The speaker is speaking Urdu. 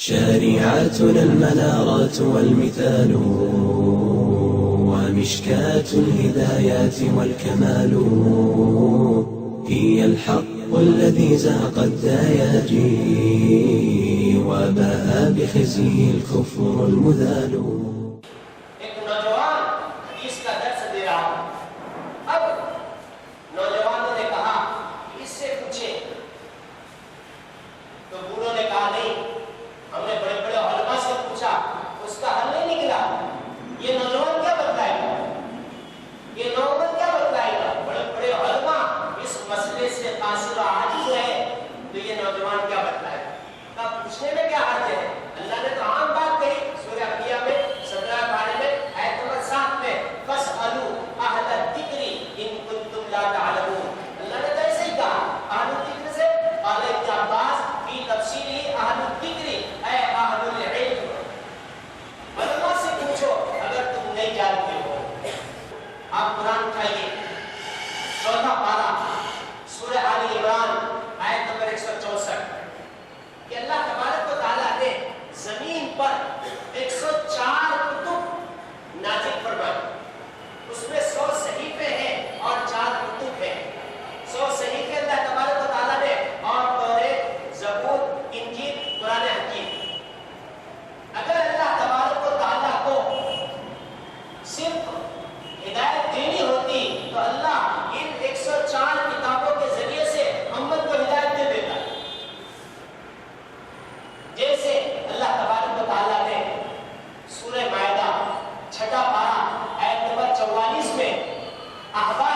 شريعتنا المنارات والمثال ومشكاة الهدايات والكمال هي الحق الذي زهق الدياجي وباء بخزيه الكفر المذال. پوچھنے میں کیا حرج ہے؟ اللہ نے تو عام بات کہی سورہ انبیاء میں 17 پارے میں آیت نمبر 7 میں فاسألوا اہل الذکر ان کنتم لا تعلمون. اللہ نے تو ایسے ہی کہا اہل الذکر سے قال ابن عباس فی تفسیرہ اہل الذکر اے اہل العلم. علماء سے پوچھو اگر تم نہیں جانتے ہو. آپ قرآن اٹھائیے 14 پارہ سورہ آل عمران آیت نمبر 164 کہ اللہ تبارک و تعالیٰ نے زمین پر 104 کتب نازل فرمائے. اس میں 100 صحیفے ہیں اور 4 کتب ہیں. 100 صحیفے اللہ تبارک و تعالیٰ نے اور تورات، زبور، انجیل، قرآن حکیم. اگر اللہ تبارک و تعالیٰ کو صرف ہدایت دینی ہوتی تو اللہ ان 104 کتابوں کے ذریعے سے محمد کو ہدایت دے دیتا. جیسے اللہ تبارک و تعالیٰ نے سورہ مائدہ 6 پارہ آیت نمبر 44 میں احباب